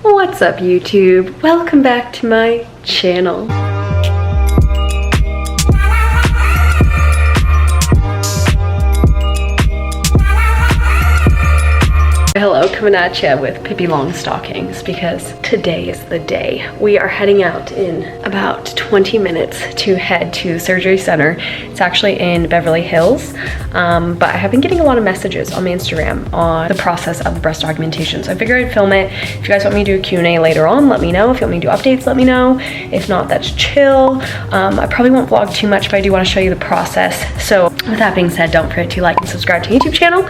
What's up, YouTube? Welcome back to my channel. Hello, coming at you with Pippi Longstockings because today is the day. We are heading out in about 20 minutes to head to the surgery center. It's actually in Beverly Hills, but I have been getting a lot of messages on my Instagram on the process of the breast augmentation. So I figured I'd film it. If you guys want me to do a Q&A later on, let me know. If you want me to do updates, let me know. If not, that's chill. I probably won't vlog too much, but I do want to show you the process. So with that being said, don't forget to like and subscribe to my YouTube channel,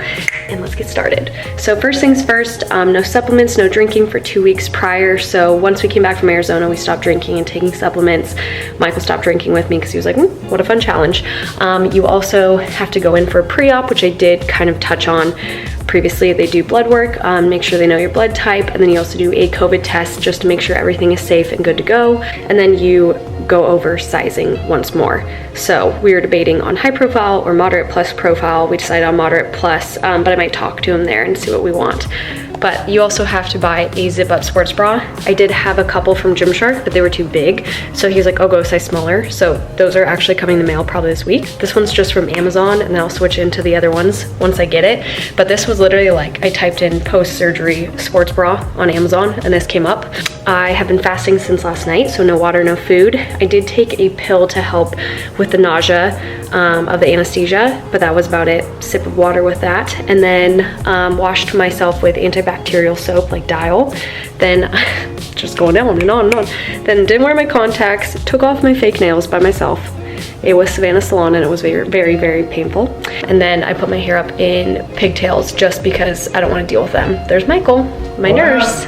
and let's get started. So first things first, no supplements, no drinking for 2 weeks prior. So once we came back from Arizona, we stopped drinking and taking supplements. Michael stopped drinking with me because he was like, what a fun challenge. You also have to go in for a pre-op, which I did kind of touch on previously. They do blood work, make sure they know your blood type, and then you also do a COVID test just to make sure everything is safe and good to go. And then you go over sizing once more. So we were debating on high profile or moderate plus profile. We decided on moderate plus, but I might talk to him there and see what we want. But you also have to buy a zip up sports bra. I did have a couple from Gymshark, but they were too big. So he's like, oh, go a size smaller. So those are actually coming in the mail probably this week. This one's just from Amazon, and then I'll switch into the other ones once I get it. But this was literally like, I typed in post-surgery sports bra on Amazon, and this came up. I have been fasting since last night, so no water, no food. I did take a pill to help with the nausea of the anesthesia, but that was about it. Sip of water with that. And then washed myself with antibacterial soap like Dial. Then just going on and on and on. Then didn't wear my contacts, took off my fake nails by myself. It was Savannah salon and it was very, very, very painful. And then I put my hair up in pigtails just because I don't want to deal with them. There's Michael, my nurse.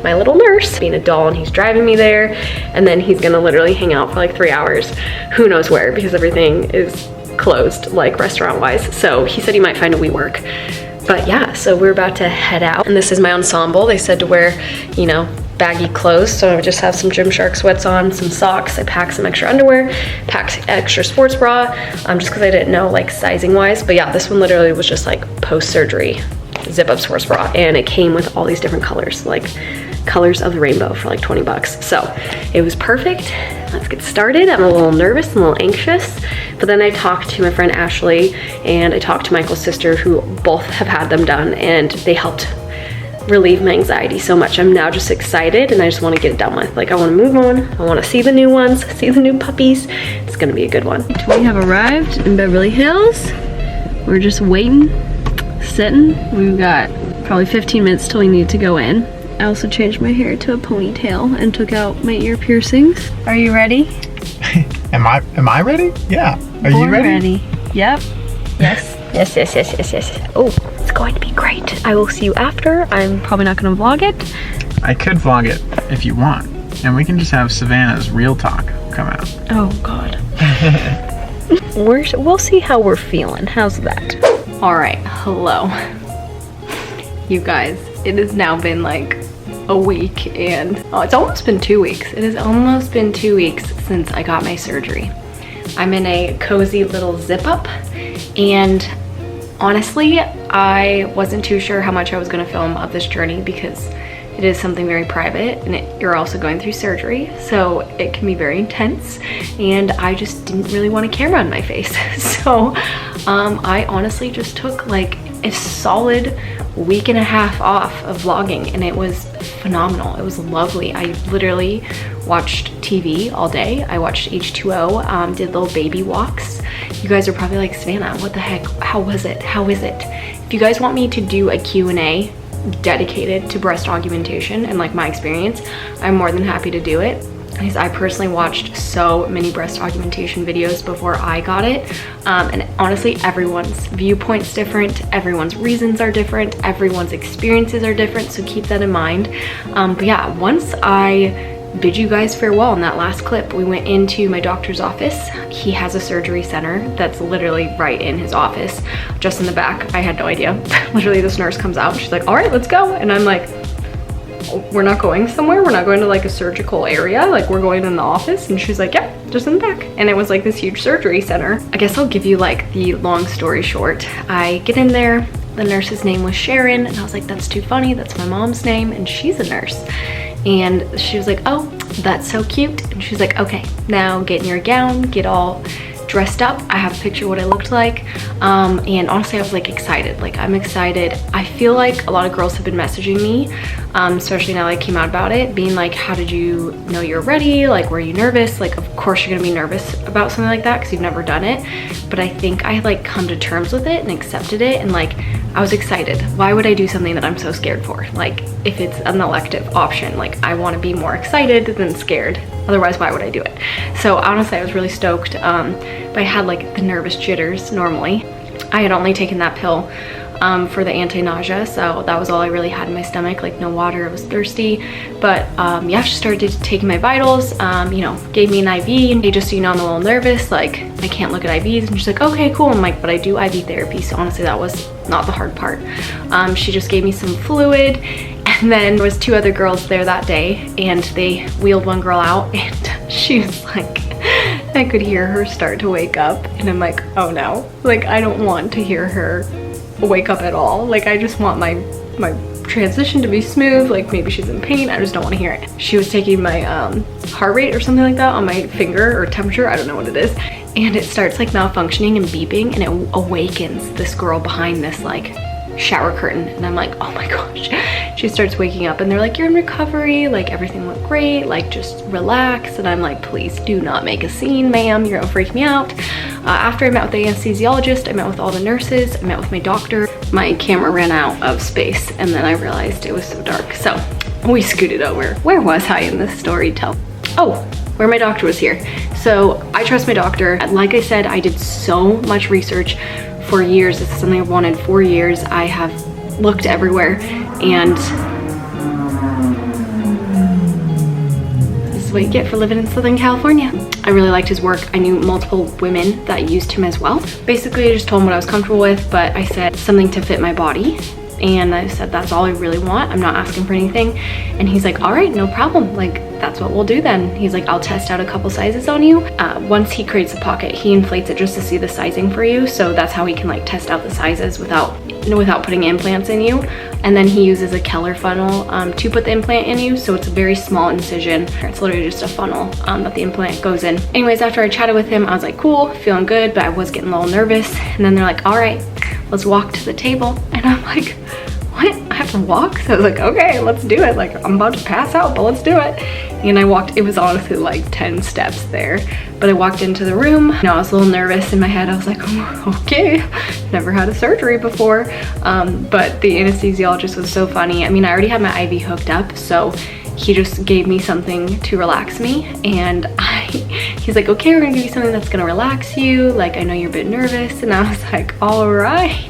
My little nurse, being a doll, and he's driving me there, and then he's gonna literally hang out for like 3 hours, who knows where, because everything is closed, like restaurant wise. So he said he might find a WeWork. But yeah, so we're about to head out, and this is my ensemble. They said to wear, you know, baggy clothes, so I just have some Gymshark sweats on, some socks. I packed some extra underwear, packed extra sports bra, just because I didn't know like sizing wise. But yeah, this one literally was just like post-surgery zip up sports bra, and it came with all these different colors, like colors of the rainbow for like 20 bucks. So it was perfect. Let's get started. I'm a little nervous, I'm a little anxious, but then I talked to my friend Ashley and I talked to Michael's sister, who both have had them done, and they helped relieve my anxiety so much. I'm now just excited and I just want to get it done with. Like, I want to move on. I want to see the new ones, see the new puppies. It's gonna be a good one. We have arrived in Beverly Hills. We're just waiting, sitting. We've got probably 15 minutes till we need to go in. I also changed my hair to a ponytail and took out my ear piercings. Are you ready? Am I ready? Yeah. Are you ready? Yep. Yes. Yes. Oh, it's going to be great. I will see you after. I'm probably not going to vlog it. I could vlog it if you want, and we can just have Savannah's real talk come out. Oh God. We'll see how we're feeling. How's that? All right. Hello. You guys, it has now been like a week, and it's almost been 2 weeks. It has almost been 2 weeks since I got my surgery. I'm in a cozy little zip up, and honestly, I wasn't too sure how much I was gonna film of this journey because it is something very private, and you're also going through surgery, so it can be very intense, and I just didn't really want a camera on my face. So I honestly just took like a solid week and a half off of vlogging, and it was phenomenal. It was lovely. I literally watched TV all day. I watched H2O, did little baby walks. You guys are probably like, Savannah, what the heck? How was it? How is it? If you guys want me to do a Q&A dedicated to breast augmentation and like my experience, I'm more than happy to do it. Because I personally watched so many breast augmentation videos before I got it, and honestly, everyone's viewpoint's different, everyone's reasons are different, everyone's experiences are different, so keep that in mind. But yeah, once I bid you guys farewell in that last clip, we went into my doctor's office. He has a surgery center that's literally right in his office, just in the back. I had no idea. Literally, this nurse comes out, she's like, all right, let's go. And I'm like, we're not going somewhere, we're not going to like a surgical area, like we're going in the office. And she's like, yeah, just in the back. And it was like this huge surgery center. I guess I'll give you like the long story short. I get in there, the nurse's name was Sharon, and I was like, that's too funny, that's my mom's name, and she's a nurse. And she was like, oh, that's so cute. And she's like, okay, now get in your gown, get all dressed up. I have a picture of what I looked like. And honestly, I was like excited. Like, I'm excited. I feel like a lot of girls have been messaging me, especially now I came out about it, being like, how did you know you're ready? Like, were you nervous? Like, of course you're gonna be nervous about something like that because you've never done it. But I think I had like come to terms with it and accepted it, and like, I was excited. Why would I do something that I'm so scared for? Like, if it's an elective option, like, I want to be more excited than scared. Otherwise, why would I do it? So honestly, I was really stoked. But I had like the nervous jitters normally. I had only taken that pill for the anti-nausea, so that was all I really had in my stomach, like no water. I was thirsty. But yeah, she started taking my vitals, you know, gave me an IV, and just so you know, I'm a little nervous, like I can't look at IVs. And she's like, okay, cool. I'm like, but I do IV therapy, so honestly that was not the hard part. She just gave me some fluid, and then there was 2 other girls there that day, and they wheeled one girl out, and she was like, I could hear her start to wake up, and I'm like, oh no, like I don't want to hear her wake up at all. Like, I just want my transition to be smooth. Like, maybe she's in pain, I just don't want to hear it. She was taking my heart rate or something like that on my finger, or temperature, I don't know what it is, and it starts like malfunctioning and beeping, and it awakens this girl behind this like shower curtain, and I'm like, oh my gosh. She starts waking up, and they're like, you're in recovery, like everything looked great, like just relax. And I'm like, please do not make a scene, ma'am, you're gonna freak me out. After I met with the anesthesiologist, I met with all the nurses, I met with my doctor. My camera ran out of space, and then I realized it was so dark, so we scooted over. Where was I in this story? Oh, where my doctor was here. So I trust my doctor. Like I said, I did so much research for years. This is something I've wanted for years. I have looked everywhere, and this is what you get for living in Southern California. I really liked his work. I knew multiple women that used him as well. Basically, I just told him what I was comfortable with, but I said something to fit my body. And I said, that's all I really want. I'm not asking for anything. And he's like, all right, no problem. Like, that's what we'll do then. He's like, I'll test out a couple sizes on you. Once he creates a pocket, he inflates it just to see the sizing for you. So that's how he can like test out the sizes without putting implants in you. And then he uses a Keller funnel to put the implant in you. So it's a very small incision. It's literally just a funnel that the implant goes in. Anyways, after I chatted with him, I was like, cool, feeling good, but I was getting a little nervous. And then they're like, all right, let's walk to the table. And I'm like, what? I have to walk? So I was like, okay, let's do it. Like, I'm about to pass out, but let's do it. And I walked, it was honestly like 10 steps there. But I walked into the room. You know, I was a little nervous in my head. I was like, oh, okay, never had a surgery before. But the anesthesiologist was so funny. I mean, I already had my IV hooked up, so he just gave me something to relax me. And he's like, okay, we're gonna give you something that's gonna relax you. Like, I know you're a bit nervous. And I was like, all right.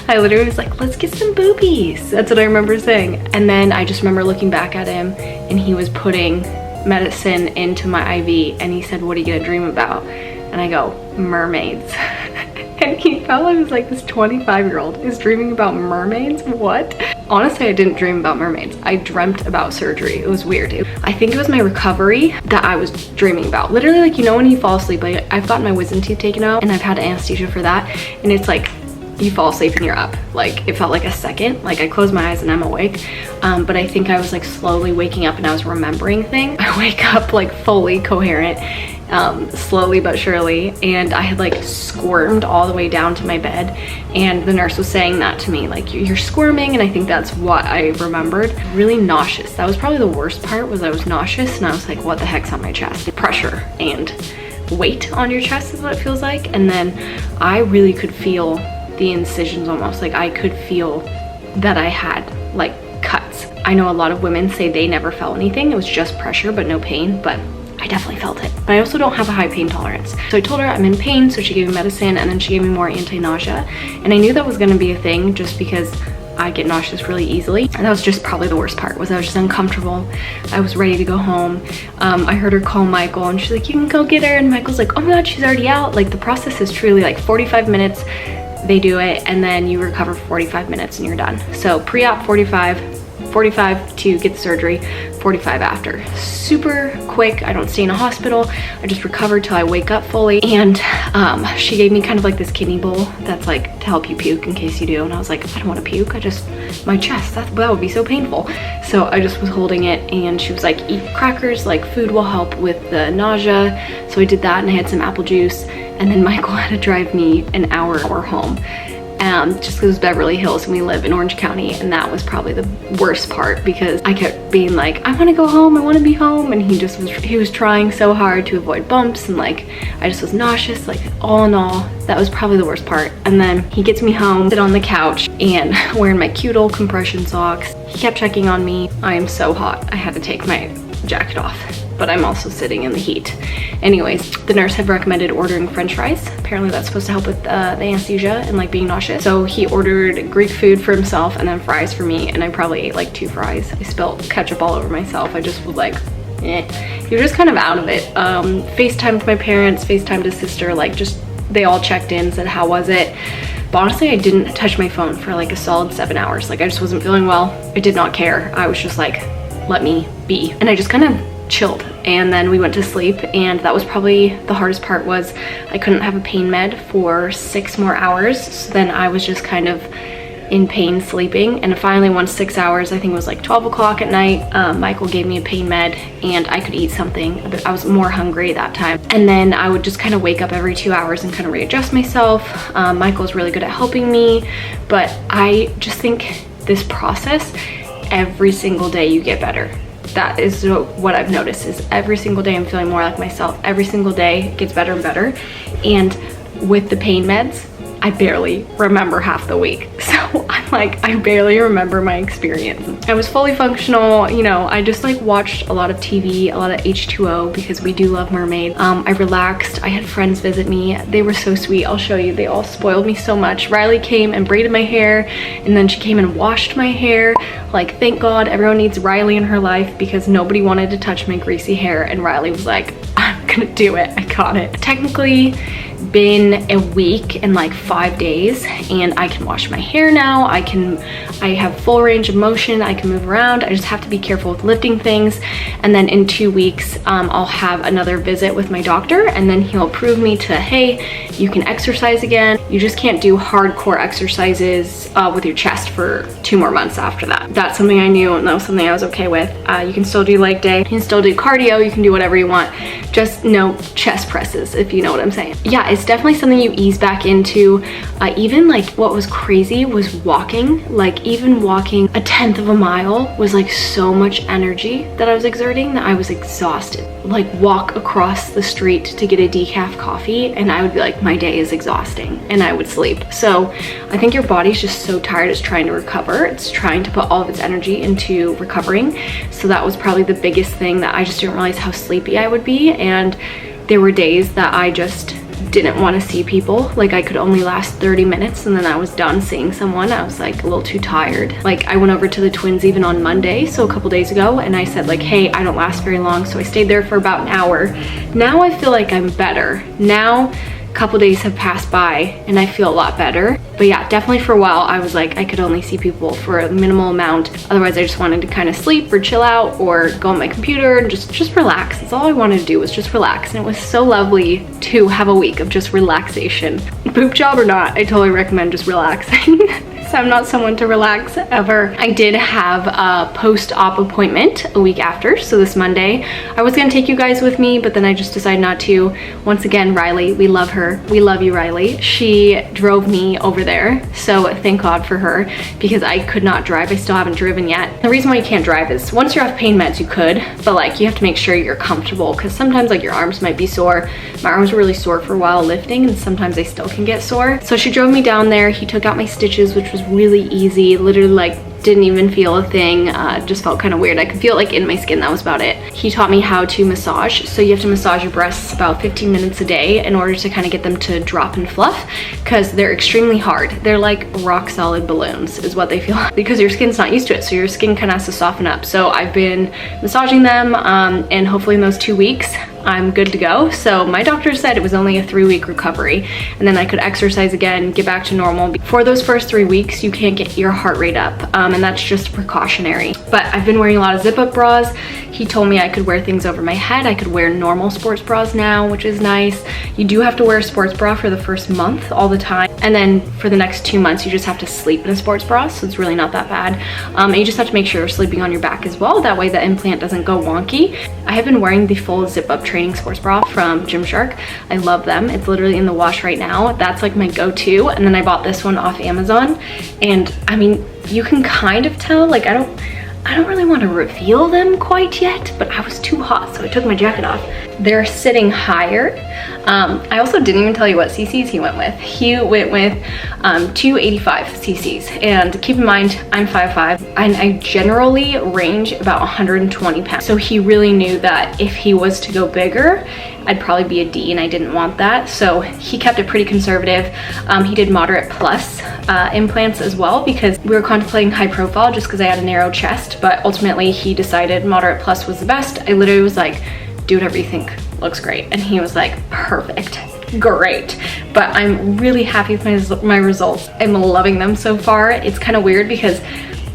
I literally was like, let's get some boobies. That's what I remember saying. And then I just remember looking back at him, and he was putting medicine into my IV, and he said, what are you gonna dream about? And I go, mermaids. And he felt I was like, this 25-year-old is dreaming about mermaids? What? Honestly, I didn't dream about mermaids. I dreamt about surgery. It was weird. I think it was my recovery that I was dreaming about. Literally, like, you know when you fall asleep, like, I've gotten my wisdom teeth taken out, and I've had anesthesia for that, and it's like, you fall asleep and you're up. Like, it felt like a second. Like, I closed my eyes and I'm awake. But I think I was like slowly waking up, and I was remembering things. I wake up like fully coherent, slowly but surely. And I had like squirmed all the way down to my bed, and the nurse was saying that to me, like, you're squirming. And I think that's what I remembered. Really nauseous. That was probably the worst part, was I was nauseous, and I was like, what the heck's on my chest? Pressure and weight on your chest is what it feels like. And then I really could feel the incisions almost. Like, I could feel that I had like cuts. I know a lot of women say they never felt anything. It was just pressure but no pain, but I definitely felt it. But I also don't have a high pain tolerance. So I told her I'm in pain, so she gave me medicine, and then she gave me more anti-nausea. And I knew that was gonna be a thing just because I get nauseous really easily. And that was just probably the worst part, was I was just uncomfortable. I was ready to go home. I heard her call Michael, and she's like, you can go get her. And Michael's like, oh my God, she's already out. Like, the process is truly like 45 minutes. They do it, and then you recover for 45 minutes and you're done. So pre-op 45, 45 to get the surgery, 45 after. Super quick. I don't stay in a hospital. I just recover till I wake up fully. And she gave me kind of like this kidney bowl that's like to help you puke in case you do. And I was like, I don't want to puke. My chest, that would be so painful. So I just was holding it, and she was like, eat crackers, like food will help with the nausea. So I did that, and I had some apple juice. And then Michael had to drive me an hour home. Just because it was Beverly Hills and we live in Orange County, and that was probably the worst part because I kept being like, I want to go home, I want to be home, and he was trying so hard to avoid bumps, and like I just was nauseous. Like all in all, that was probably the worst part. And then he gets me home, sit on the couch and wearing my cute old compression socks. He kept checking on me. I am so hot, I had to take my jacket off, but I'm also sitting in the heat. Anyways, the nurse had recommended ordering French fries. Apparently that's supposed to help with the anesthesia and like being nauseous. So he ordered Greek food for himself and then fries for me, and I probably ate like 2 fries. I spilled ketchup all over myself. I just was like, eh. You're just kind of out of it. FaceTimed my parents, FaceTimed his sister, like just, they all checked in, said how was it. But honestly, I didn't touch my phone for like a solid 7 hours. Like I just wasn't feeling well. I did not care. I was just like, let me be. And I just kind of chilled, and then we went to sleep, and that was probably the hardest part. Was I couldn't have a pain med for 6 more hours, so then I was just kind of in pain sleeping. And finally, once 6 hours, I think it was like 12 o'clock at night, Michael gave me a pain med and I could eat something, but I was more hungry that time. And then I would just kind of wake up every 2 hours and kind of readjust myself. Michael's really good at helping me, but I just think this process, every single day you get better. That is what I've noticed, is every single day I'm feeling more like myself. Every single day it gets better and better. And with the pain meds, I barely remember half the week. So I'm like, I barely remember my experience. I was fully functional, you know, I just like watched a lot of TV, a lot of H2O because we do love Mermaid. I relaxed, I had friends visit me. They were so sweet, I'll show you. They all spoiled me so much. Riley came and braided my hair, and then she came and washed my hair. Like, thank God everyone needs Riley in her life because nobody wanted to touch my greasy hair, and Riley was like, I'm gonna do it, I got it. Technically been a week and like 5 days, and I can wash my hair now. I have full range of motion. I can move around. I just have to be careful with lifting things. And then in 2 weeks, I'll have another visit with my doctor, and then he'll approve me to, hey, you can exercise again. You just can't do hardcore exercises with your chest for 2 more months after that. That's something I knew, and that was something I was okay with. You can still do leg day. You can still do cardio. You can do whatever you want. Just no chest presses, if you know what I'm saying. Yeah, it's definitely something you ease back into. Even like what was crazy was walking. Like even walking 1/10 of a mile was like so much energy that I was exerting that I was exhausted. Like walk across the street to get a decaf coffee and I would be like, my day is exhausting, and I would sleep. So I think your body's just so tired, it's trying to recover. It's trying to put all of its energy into recovering. So that was probably the biggest thing, that I just didn't realize how sleepy I would be. And there were days that I just didn't want to see people. Like I could only last 30 minutes and then I was done seeing someone. I was like a little too tired. Like I went over to the twins even on Monday, so a couple days ago, and I said like, hey, I don't last very long. So I stayed there for about an hour. Now I feel like I'm better. Now a couple days have passed by and I feel a lot better. But yeah, definitely for a while I was like, I could only see people for a minimal amount. Otherwise I just wanted to kind of sleep or chill out or go on my computer and just relax. That's all I wanted to do, was just relax. And it was so lovely to have a week of just relaxation. Boob job or not, I totally recommend just relaxing. So I'm not someone to relax ever. I did have a post-op appointment a week after, so this Monday. I was gonna take you guys with me, but then I just decided not to. Once again, Riley, we love her. We love you, Riley. She drove me over there, so thank God for her, because I could not drive. I still haven't driven yet. The reason why you can't drive is once you're off pain meds, you could, but like you have to make sure you're comfortable, because sometimes like your arms might be sore. My arms were really sore for a while lifting, and sometimes they still can get sore. So she drove me down there. He took out my stitches, which was really easy. Literally like didn't even feel a thing. Just felt kind of weird. I could feel it like in my skin, that was about it. He taught me how to massage. So you have to massage your breasts about 15 minutes a day in order to kind of get them to drop and fluff, because they're extremely hard. They're like rock solid balloons is what they feel, because your skin's not used to it. So your skin kind of has to soften up. So I've been massaging them, and hopefully in those 2 weeks I'm good to go. So my doctor said it was only a 3-week recovery, and then I could exercise again, get back to normal. For those first 3 weeks, you can't get your heart rate up, and that's just precautionary. But I've been wearing a lot of zip-up bras. He told me I could wear things over my head. I could wear normal sports bras now, which is nice. You do have to wear a sports bra for the first month all the time, and then for the next 2 months, you just have to sleep in a sports bra, so it's really not that bad. And you just have to make sure you're sleeping on your back as well. That way the implant doesn't go wonky. I have been wearing the full zip-up training sports bra from Gymshark. I love them. It's literally in the wash right now. That's like my go-to. And then I bought this one off Amazon. And I mean, you can kind of tell, like I don't really want to reveal them quite yet, but I was too hot, so I took my jacket off. They're sitting higher. I also didn't even tell you what cc's he went with. He went with 285 cc's, and keep in mind, I'm 5'5", and I generally range about 120 pounds. So he really knew that if he was to go bigger, I'd probably be a D, and I didn't want that. So he kept it pretty conservative. He did moderate plus implants as well, because we were contemplating high profile just because I had a narrow chest, but ultimately he decided moderate plus was the best. I literally was like, do whatever you think looks great. And he was like, perfect, great. But I'm really happy with my results. I'm loving them so far. It's kind of weird because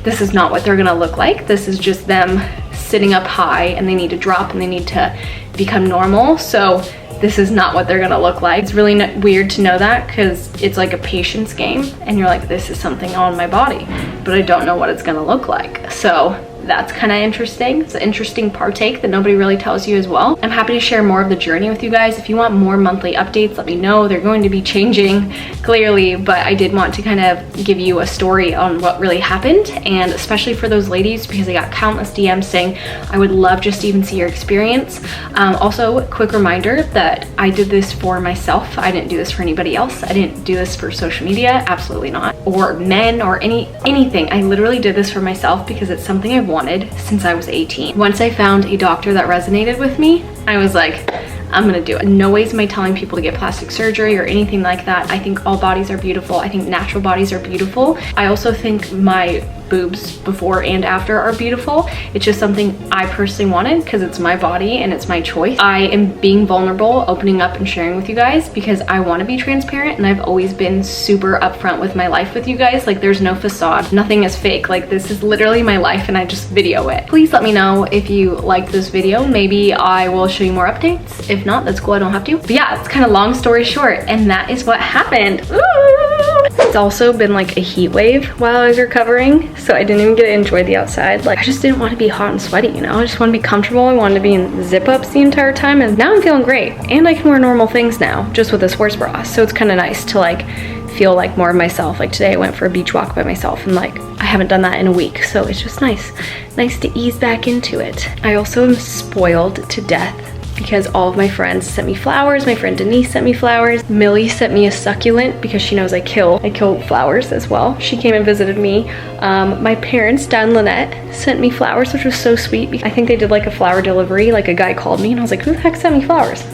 this is not what they're gonna look like. This is just them sitting up high, and they need to drop and they need to become normal. So this is not what they're gonna look like. It's really weird to know that, because it's like a patience game, and you're like, this is something on my body, but I don't know what it's gonna look like. So that's kind of interesting. It's an interesting partake that nobody really tells you as well. I'm happy to share more of the journey with you guys. If you want more monthly updates, let me know. They're going to be changing clearly, but I did want to kind of give you a story on what really happened, and especially for those ladies, because I got countless DMs saying I would love just to even see your experience. Also, quick reminder that I did this for myself. I didn't do this for anybody else. I didn't do this for social media, absolutely not, or men, or anything. I literally did this for myself because it's something I've wanted since I was 18. Once I found a doctor that resonated with me, I was like, I'm gonna do it. No ways am I telling people to get plastic surgery or anything like that. I think all bodies are beautiful. I think natural bodies are beautiful. I also think my boobs before and after are beautiful. It's just something I personally wanted because it's my body and it's my choice. I am being vulnerable, opening up and sharing with you guys because I want to be transparent, and I've always been super upfront with my life with you guys. Like, there's no facade. Nothing is fake. Like, this is literally my life and I just video it. Please let me know if you liked this video. Maybe I will show you more updates. If not, that's cool. I don't have to. But yeah, it's kind of long story short, and that is what happened. Ooh. It's also been like a heat wave while I was recovering, so I didn't even get to enjoy the outside. Like, I just didn't want to be hot and sweaty, you know? I just want to be comfortable. I wanted to be in zip-ups the entire time, and now I'm feeling great. And I can wear normal things now, just with a sports bra. So it's kind of nice to like feel like more of myself. Like today I went for a beach walk by myself, and like I haven't done that in a week, so it's just nice to ease back into it. I also am spoiled to death because all of my friends sent me flowers. My friend Denise sent me flowers. Millie sent me a succulent because she knows I kill flowers as well. She came and visited me. My parents, Dad and Lynette, sent me flowers, which was so sweet. I think they did like a flower delivery. Like, a guy called me and I was like, who the heck sent me flowers?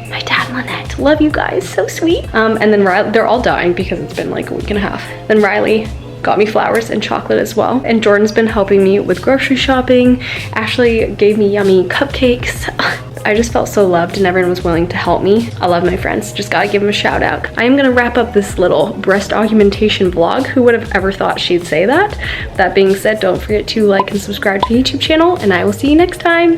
My dad and Lynette. Love you guys, so sweet. And then Riley, they're all dying because it's been like a week and a half. Then Riley got me flowers and chocolate as well. And Jordan's been helping me with grocery shopping. Ashley gave me yummy cupcakes. I just felt so loved, and everyone was willing to help me. I love my friends. Just gotta give them a shout out. I am gonna wrap up this little breast augmentation vlog. Who would have ever thought she'd say that? That being said, don't forget to like and subscribe to the YouTube channel, and I will see you next time.